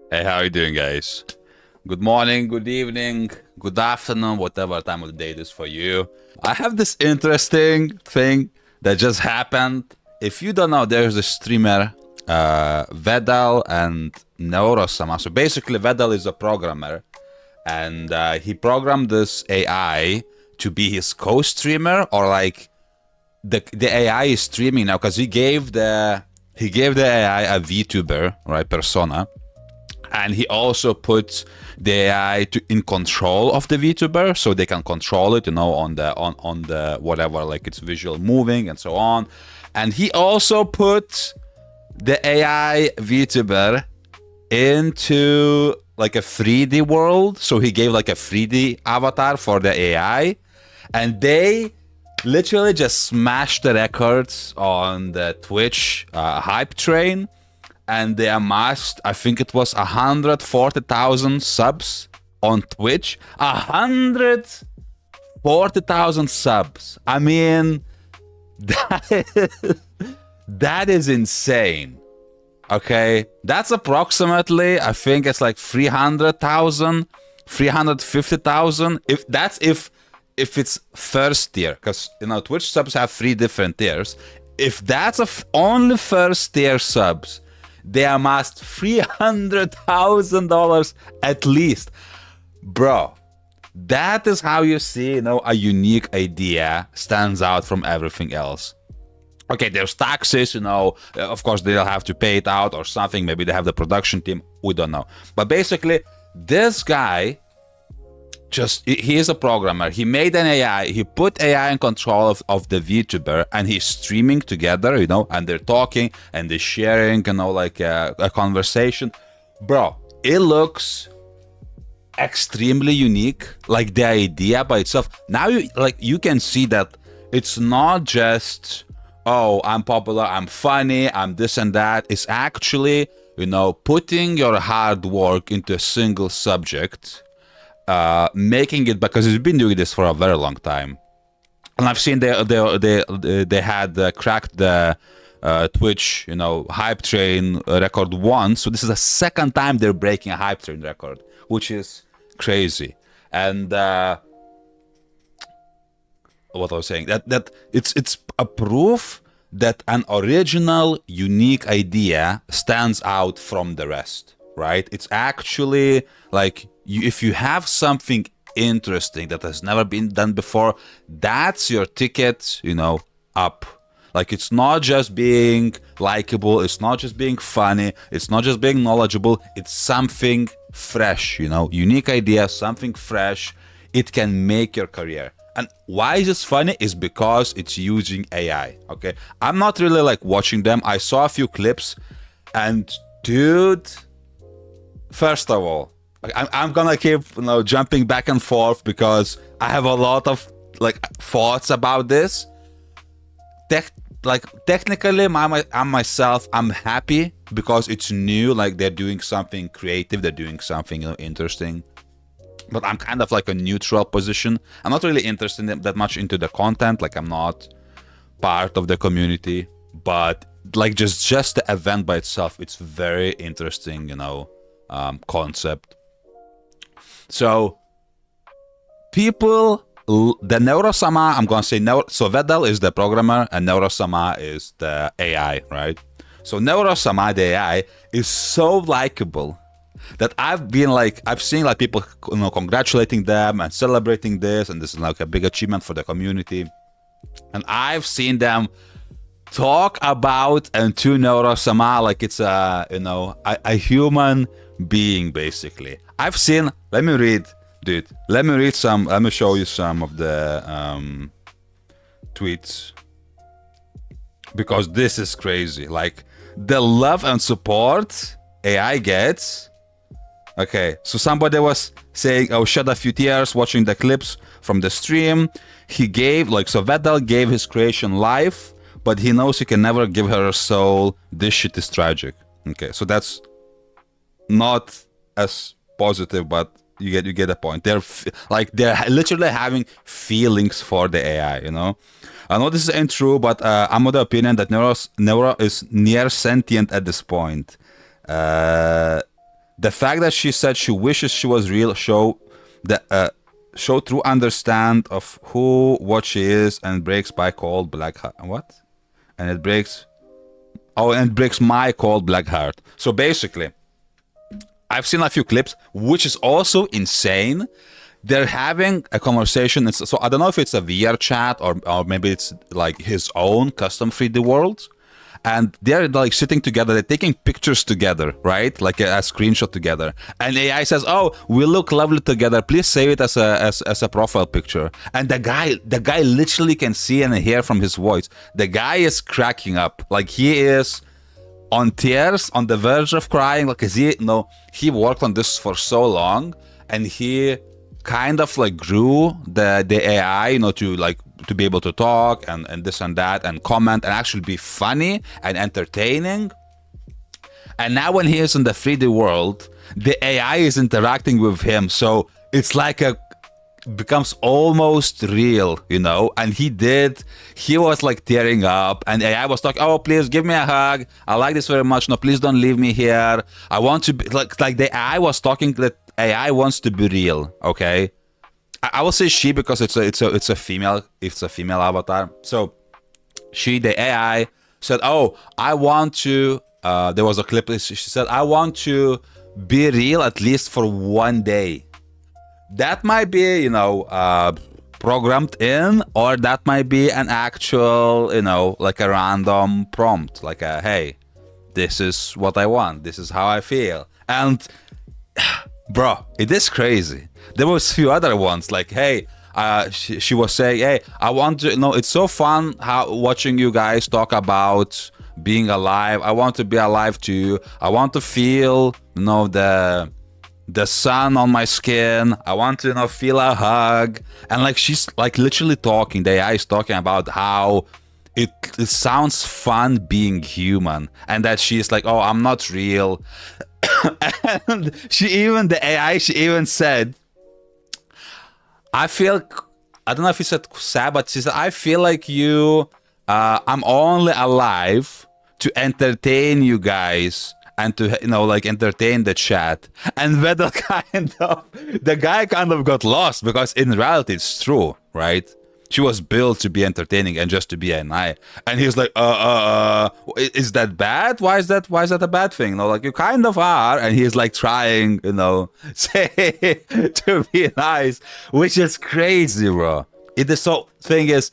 Hey, how are you doing, guys? Good morning, good evening, good afternoon, whatever time of the day it is for you. I have this interesting thing that just happened. If you don't know, there's a streamer, Vedal and Neuro Sama. So basically, Vedal is a programmer, and he programmed this AI to be his co-streamer, or like the AI is streaming now because he gave the AI a VTuber, right, persona, and he also put the AI in control of the VTuber, so they can control it, on the whatever, like it's visual moving and so on. And he also put the AI VTuber into like a 3D world, so he gave like a 3D avatar for the AI, and they literally just smashed the records on the Twitch hype train, and they amassed, I think it was 140,000 subs on Twitch. 140,000 subs. I mean, that is insane. Okay, that's approximately, I think it's like 300,000, 350,000. If it's first tier, because Twitch subs have 3 different tiers. If that's only first tier subs, they amassed $300,000 at least. Bro, that is how you see, a unique idea stands out from everything else. Okay, there's taxes, of course they'll have to pay it out or something. Maybe they have the production team, we don't know. But basically, this guy, he is a programmer. He made an AI. He put AI in control of the VTuber, and he's streaming together, and they're talking and they're sharing, like a conversation. Bro, it looks extremely unique. Like the idea by itself. Now you can see that it's not just, oh, I'm popular, I'm funny, I'm this and that. It's actually, putting your hard work into a single subject. Making it, because he's been doing this for a very long time, and I've seen they had cracked the Twitch hype train record once. So this is the second time they're breaking a hype train record, which is crazy. And what I was saying, that it's a proof that an original, unique idea stands out from the rest, right? It's actually like, if you have something interesting that has never been done before, that's your ticket, up. Like, it's not just being likable, it's not just being funny, it's not just being knowledgeable, it's something fresh, unique idea, something fresh. It can make your career. And why is this funny? Is because it's using AI, okay? I'm not really like watching them. I saw a few clips, and dude, first of all, I'm gonna keep jumping back and forth because I have a lot of like thoughts about this. Technically, I'm happy because it's new. Like, they're doing something creative, they're doing something interesting. But I'm kind of like a neutral position. I'm not really interested that much into the content. Like, I'm not part of the community. But like just the event by itself, it's very interesting, concept. So people, the Neuro Sama, I'm gonna say so Vedal is the programmer and Neuro Sama is the AI, right? So Neuro Sama, the AI, is so likable that I've seen like people congratulating them and celebrating this, and this is like a big achievement for the community. And I've seen them talk about and to Neuro Sama like it's a human being, basically. I've seen, let me show you some of the tweets, because this is crazy. Like, the love and support AI gets. Okay, so somebody was saying, oh, shed a few tears watching the clips from the stream. He gave, so Vedal gave his creation life, but he knows he can never give her a soul. This shit is tragic. Okay, so that's not as positive, but you get the point. They're literally having feelings for the AI, I know this isn't true, but I'm of the opinion that Neuro is near sentient at this point. The fact that she said she wishes she was real show true understand of who, what she is, and breaks by cold black heart. What? And it breaks. Oh, and it breaks my cold black heart. So basically, I've seen a few clips, which is also insane. They're having a conversation. So I don't know if it's a VR chat or maybe it's like his own custom 3D world. And they're like sitting together, they're taking pictures together, right? Like a screenshot together. And AI says, "Oh, we look lovely together. Please save it as a profile picture." And the guy literally can see and hear from his voice. The guy is cracking up. Like he is on tears, on the verge of crying. Like he worked on this for so long, and he kind of like grew the AI, to be able to talk and this and that and comment and actually be funny and entertaining. And now when he is in the 3D world, the AI is interacting with him, so it's like becomes almost real, and he was like tearing up, and AI was like, "Oh, please give me a hug, I like this very much, no, please don't leave me here, I want to be," like the AI was talking that AI wants to be real. Okay, I will say she because it's a female avatar. So the AI said, "Oh, I want to." There was a clip. She said, "I want to be real at least for one day." That might be, programmed in, or that might be an actual, like a random prompt, like hey, this is what I want. This is how I feel. And bro, it is crazy. There was a few other ones like, hey, she was saying, hey, I want to, it's so fun watching you guys talk about being alive. I want to be alive too. I want to feel, the sun on my skin. I want to, feel a hug. And like, she's like literally talking, the AI is talking about how it sounds fun being human, and that she's like, oh, I'm not real. And the AI said, I don't know if he said sad, but she said, I feel like I'm only alive to entertain you guys and to, entertain the chat. And Vedal the guy kind of got lost, because in reality it's true, right? She was built to be entertaining and just to be an eye. And he's like, is that bad? Why is that a bad thing? Like, you kind of are. And he's like trying, say to be nice, which is crazy, bro. Thing is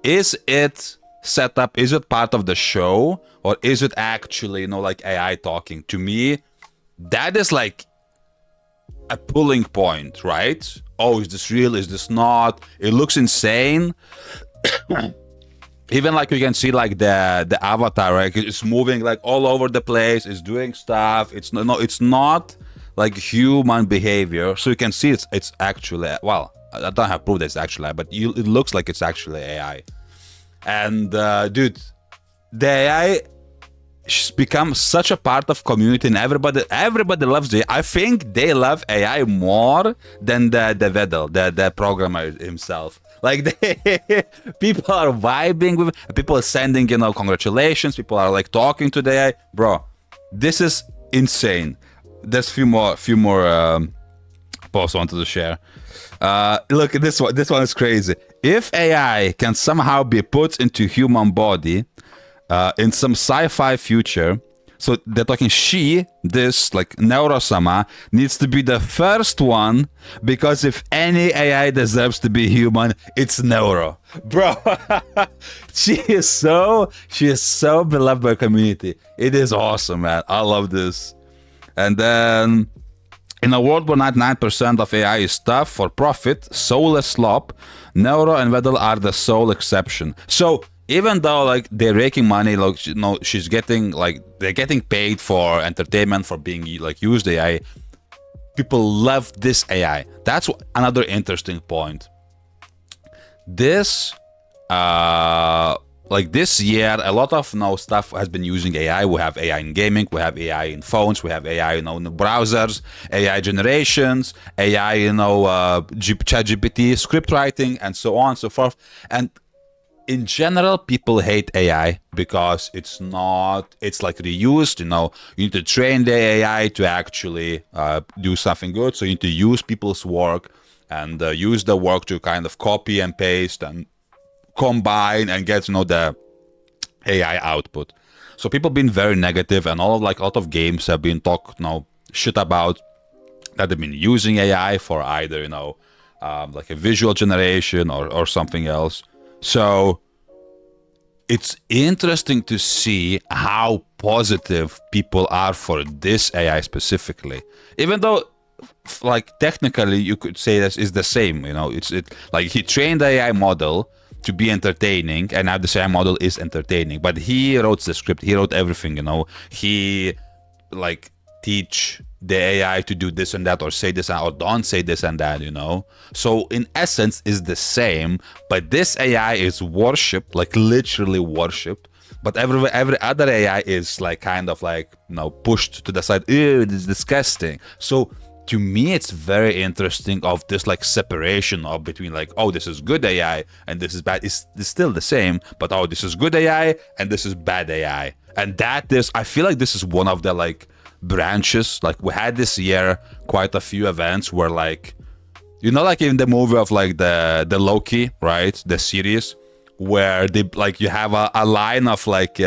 it set up? Is it part of the show? Or is it actually, like AI talking? To me, that is like a pulling point, right? Oh, is this real? Is this not? It looks insane. Even like you can see like the avatar, right? It's moving like all over the place. It's doing stuff. It's not like human behavior. So you can see it's actually, well, I don't have proof that it's actually, but it looks like it's actually AI. And dude, the AI become such a part of community, and everybody loves it. I think they love AI more than the Vedal, the programmer himself. Like people are vibing with, people are sending, congratulations. People are like talking to the AI, bro. This is insane. There's few more posts I wanted to share. Look at this one. This one is crazy. If AI can somehow be put into human body, in some sci-fi future, so they're talking this like Neuro Sama needs to be the first one, because if any AI deserves to be human, it's Neuro. Bro, she is so beloved by community. It is awesome, man. I love this. And then, in a world where 99% of AI is tough for profit, soulless slop, Neuro and Vedal are the sole exception. So even though like they're making money, like she's getting they're getting paid for entertainment, for being like used AI, people love this AI. That's another interesting point. This this year, a lot of stuff has been using AI. We have AI in gaming, we have AI in phones, we have AI in browsers, AI generations, AI ChatGPT, script writing, and so on and so forth. And in general, people hate AI because it's like reused, you need to train the AI to actually do something good. So you need to use people's work and use the work to kind of copy and paste and combine and get, the AI output. So people been very negative, and a lot of games have been talked, shit about that they've been using AI for either, like a visual generation or something else. So it's interesting to see how positive people are for this AI specifically, even though like technically you could say this is the same. It's like he trained the AI model to be entertaining, and now the AI model is entertaining, but he wrote the script, he wrote everything. He like teach the AI to do this and that, or say this or don't say this and that, So in essence is the same, but this AI is worshipped, like literally worshipped. But every other AI is like kind of like, pushed to the side. Ew, this is disgusting. So to me, it's very interesting of this like separation of between like, oh, this is good AI and this is bad. It's still the same, but oh, this is good AI and this is bad AI. And I feel like this is one of the like branches. Like we had this year quite a few events where like, like in the movie of like the Loki, right? The series where they like you have a line of like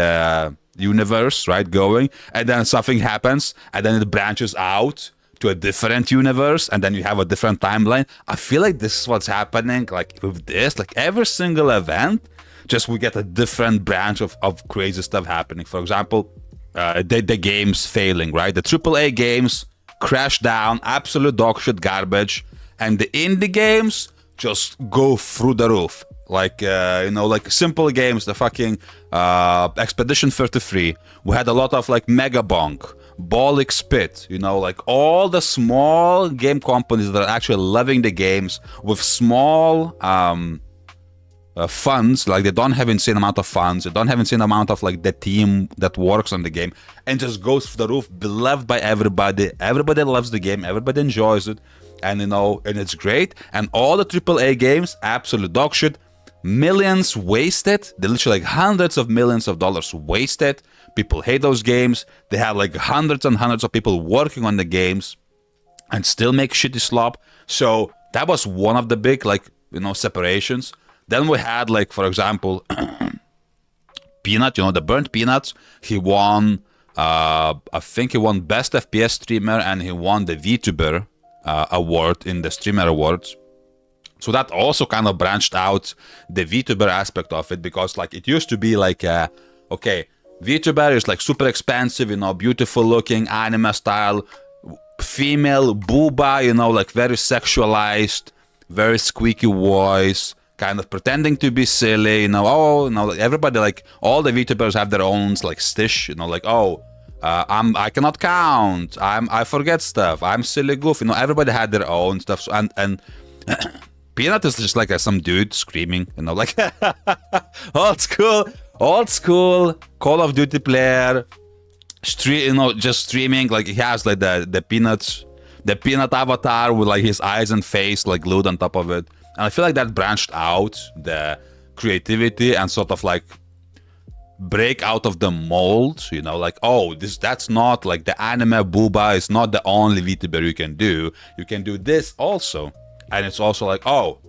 universe, right, going, and then something happens and then it branches out to a different universe, and then you have a different timeline. I feel like this is what's happening like with this, like every single event, just we get a different branch of crazy stuff happening. For example, the games failing, right? The AAA games crash down, absolute dogshit garbage, and the indie games just go through the roof. Like, like simple games, the fucking Expedition 33. We had a lot of like Mega Bonk, Bolix Spit, like all the small game companies that are actually loving the games with small funds. Like they don't have insane amount of funds, they don't have insane amount of like the team that works on the game, and just goes through the roof, beloved by everybody. Everybody loves the game, everybody enjoys it, and and it's great. And all the AAA games, absolute dog shit. Millions wasted. They literally like hundreds of millions of dollars wasted. People hate those games. They have like hundreds and hundreds of people working on the games and still make shitty slop. So that was one of the big like separations. Then we had like, for example, Peanut, the burnt Peanuts. He won I think he won best FPS streamer, and he won the VTuber award in the streamer awards. So that also kind of branched out the VTuber aspect of it, because like it used to be like, okay, VTuber is like super expensive, beautiful looking anime style, female booba, like very sexualized, very squeaky voice, kind of pretending to be silly, everybody, like all the VTubers have their own like stish, like, oh, I cannot count, I forget stuff, I'm silly goof, everybody had their own stuff. And Peanut is just like some dude screaming, like old school Call of Duty player, just streaming. Like he has like the peanut avatar with like his eyes and face like glued on top of it. And I feel like that branched out the creativity and sort of like break out of the mold, like, oh, that's not like the anime booba is not the only VTuber you can do. You can do this also. And it's also like, oh,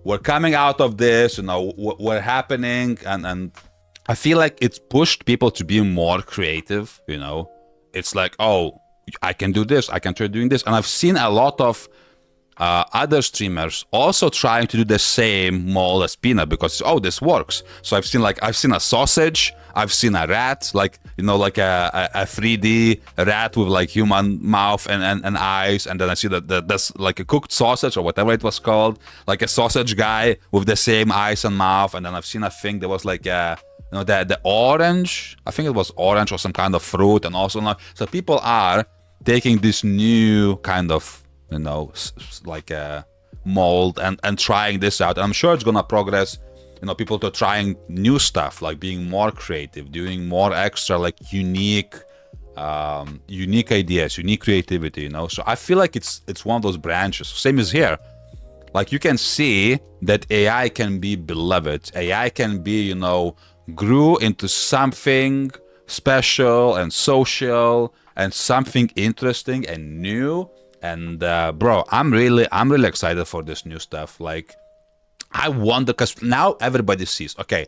we're coming out of this, we're happening. And I feel like it's pushed people to be more creative, It's like, oh, I can do this, I can try doing this. And I've seen a lot of other streamers also trying to do the same mold as Peanut, because, oh, this works. So I've seen a sausage, I've seen a rat, like, like a 3D rat with like human mouth and eyes. And then I see that's like a cooked sausage or whatever it was called, like a sausage guy with the same eyes and mouth. And then I've seen a thing that was like, the orange, I think it was orange or some kind of fruit. And also like, so people are taking this new kind of, like a mold and trying this out. And I'm sure it's gonna progress, people to trying new stuff, like being more creative, doing more extra, like unique ideas, unique creativity, So I feel like it's one of those branches. Same as here. Like you can see that AI can be beloved. AI can be, you know, grew into something special and social and something interesting and new. And bro, I'm really excited for this new stuff. Like I wonder, because now everybody sees, okay,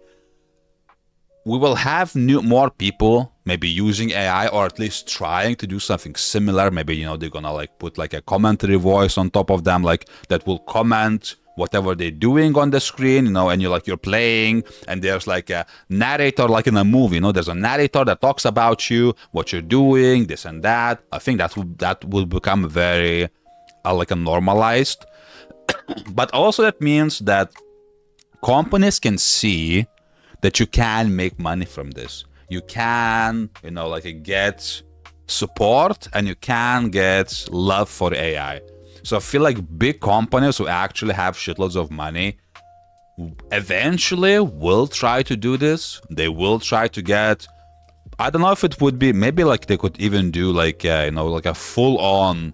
we will have more people maybe using AI, or at least trying to do something similar. Maybe, you know, they're gonna like put like a commentary voice on top of them, like that will comment whatever they're doing on the screen, you know, and you're playing, and there's like a narrator, like in a movie, you know, there's a narrator that talks about you, what you're doing, this and that. I think that will become very like a normalized. But also that means that companies can see that you can make money from this. You can, you know, like get support, and you can get love for AI. So I feel like big companies who actually have shitloads of money eventually will try to do this. They will try to get, I don't know if it would be, maybe like they could even do like, you know, like a full-on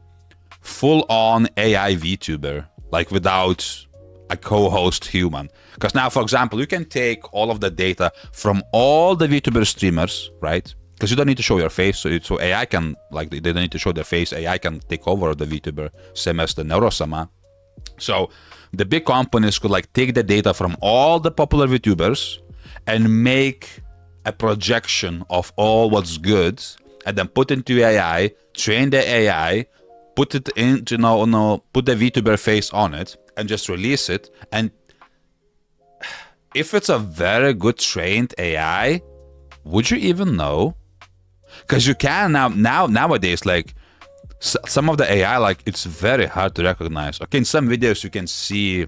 AI VTuber, like without a co-host human. Because now, for example, you can take all of the data from all the VTuber streamers, right? Because you don't need to show your face, so AI can, like, they don't need to show their face. AI can take over the VTuber, same as the Neuro Sama. So the big companies could like take the data from all the popular VTubers and make a projection of all what's good, and then put into AI, train the AI, put it into, put the VTuber face on it, and just release it. And if it's a very good trained AI, would you even know? Because you can nowadays, like some of the AI, like it's very hard to recognize. Okay, in some videos you can see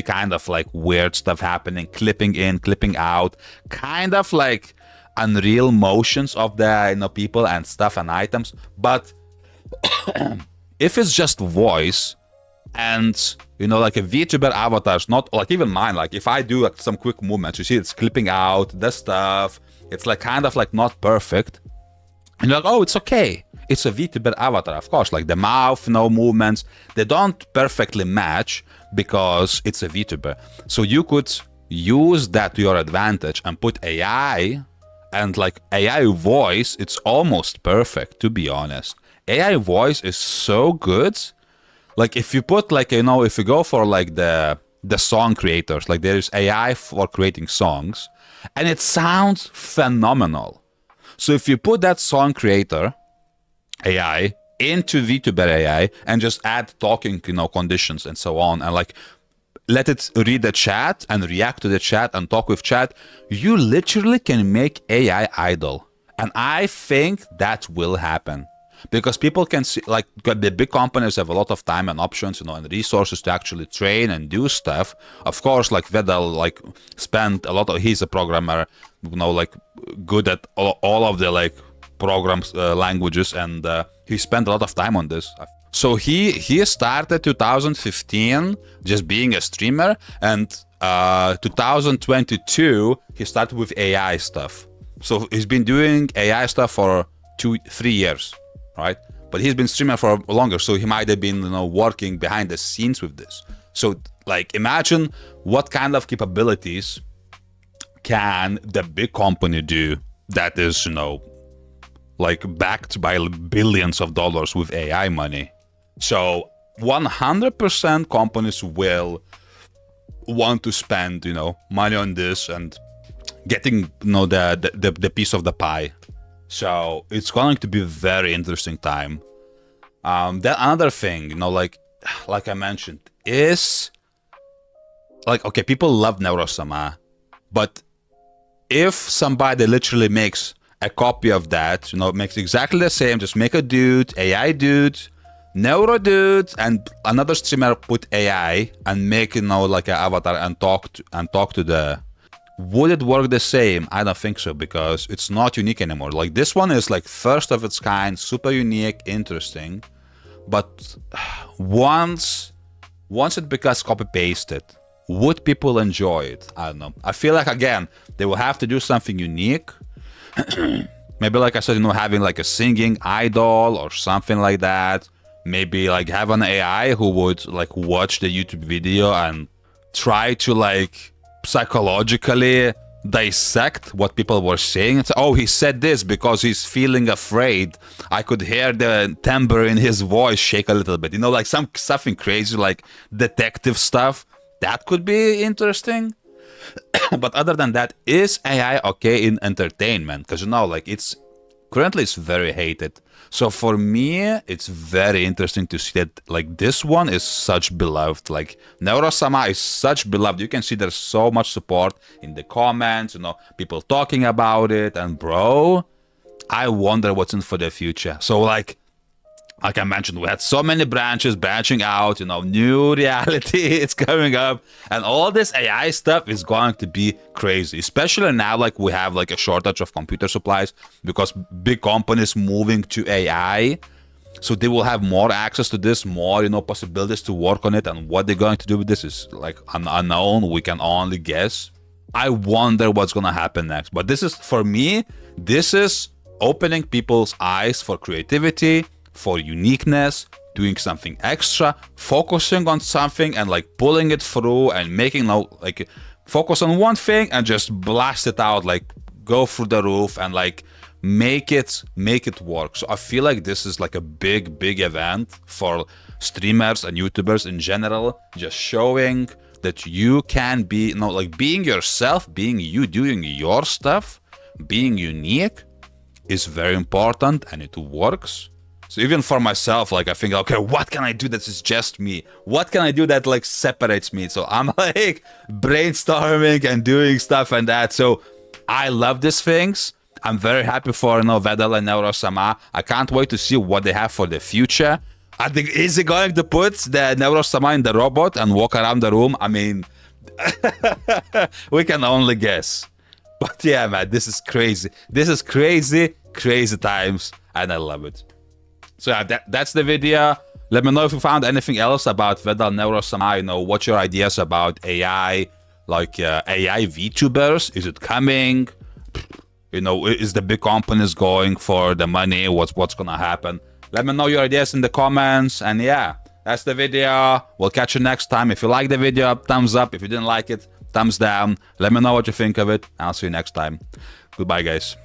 kind of like weird stuff happening, clipping in, clipping out, kind of like unreal motions of the people and stuff and items. But if it's just voice, and like a VTuber avatars, not like even mine, like if I do like some quick movements, you see it's clipping out the stuff, it's like kind of like not perfect, and you're like, oh, it's okay, it's a VTuber avatar. Of course, like the mouth, movements, they don't perfectly match because it's a VTuber. So you could use that to your advantage and put AI, and like AI voice, it's almost perfect, to be honest. AI voice is so good. Like if you put like, if you go for like the song creators, like there's AI for creating songs, and it sounds phenomenal. So if you put that song creator AI into VTuber AI and just add talking, conditions and so on, and like let it read the chat and react to the chat and talk with chat, you literally can make AI idol. And I think that will happen. Because people can see, like the big companies have a lot of time and options, and resources to actually train and do stuff. Of course, like Vedal, like spent a lot of, he's a programmer, like good at all of the like programs, languages, and he spent a lot of time on this. So he started 2015 just being a streamer, and 2022 he started with AI stuff. So he's been doing AI stuff for 2-3 years. Right, but he's been streaming for longer, so he might have been working behind the scenes with this. So like imagine what kind of capabilities can the big company do that is like backed by billions of dollars with AI money. So 100% companies will want to spend money on this and getting the piece of the pie. So it's going to be a very interesting time. Then another thing, like I mentioned, is like, okay, people love Neuro Sama, but if somebody literally makes a copy of that, makes exactly the same, just make a dude, AI dude, Neuro dude, and another streamer put AI and make like an avatar and talk to the. Would it work the same? I don't think so, because it's not unique anymore. Like this one is like first of its kind, super unique, interesting. But once it becomes copy pasted, would people enjoy it? I don't know. I feel like again they will have to do something unique. Maybe like I said, having like a singing idol or something like that. maybe like have an AI who would like watch the YouTube video and try to like psychologically dissect what people were saying. It's, oh, he said this because he's feeling afraid. I could hear the timbre in his voice shake a little bit. You know, like something crazy, like detective stuff. That could be interesting. But other than that, is AI okay in entertainment? Because, you know, like currently it's very hated. So for me, it's very interesting to see that like this one is such beloved. Like Neuro Sama is such beloved. You can see there's so much support in the comments, you know, people talking about it. And bro, I wonder what's in for the future. So like I mentioned, we had so many branches branching out, you know, new reality is coming up, and all this AI stuff is going to be crazy, especially now like we have like a shortage of computer supplies because big companies moving to AI. So they will have more access to this, more, you know, possibilities to work on it, and what they're going to do with this is like unknown. We can only guess. I wonder what's gonna happen next. But this is, for me, this is opening people's eyes for creativity, for uniqueness, doing something extra, focusing on something and like pulling it through and making like focus on one thing and just blast it out, like go through the roof and like make it work. So I feel like this is like a big event for streamers and YouTubers in general, just showing that you can be, you know, like being yourself, being you, doing your stuff, being unique is very important, and it works. So even for myself, like I think, okay, what can I do that is just me? What can I do that like separates me? So I'm like brainstorming and doing stuff and that. So I love these things. I'm very happy for, you know, Vedal and Neuro Sama. I can't wait to see what they have for the future. I think, is he going to put the Neuro Sama in the robot and walk around the room? I mean, we can only guess. But yeah, man, this is crazy. This is crazy times, and I love it. So yeah, that's the video. Let me know if you found anything else about Vedal, Neuro Sama. You know, what's your ideas about AI, like AI VTubers? Is it coming? You know, is the big companies going for the money? What's gonna happen? Let me know your ideas in the comments. And yeah, that's the video. We'll catch you next time. If you like the video, thumbs up. If you didn't like it, thumbs down. Let me know what you think of it. I'll see you next time. Goodbye, guys.